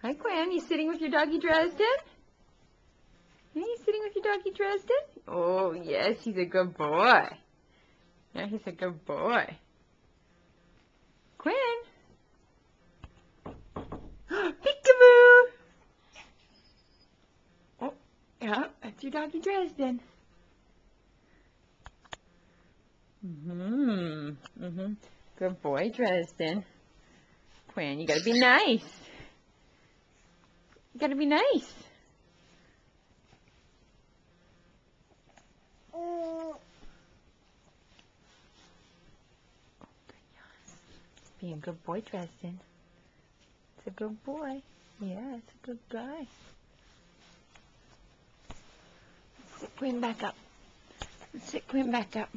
Hi, Quinn. You sitting with your doggy Dresden? Are you sitting with your doggy Dresden? Oh, yes, he's a good boy. Yeah, he's a good boy. Quinn. Peekaboo. Oh, yeah, that's your doggy Dresden. Good boy, Dresden. Quinn, you gotta be nice. You gotta be nice. Being a good boy, Dresden. It's a good boy. Yeah, it's a good guy. Sit Quinn back up. Sit Quinn back up.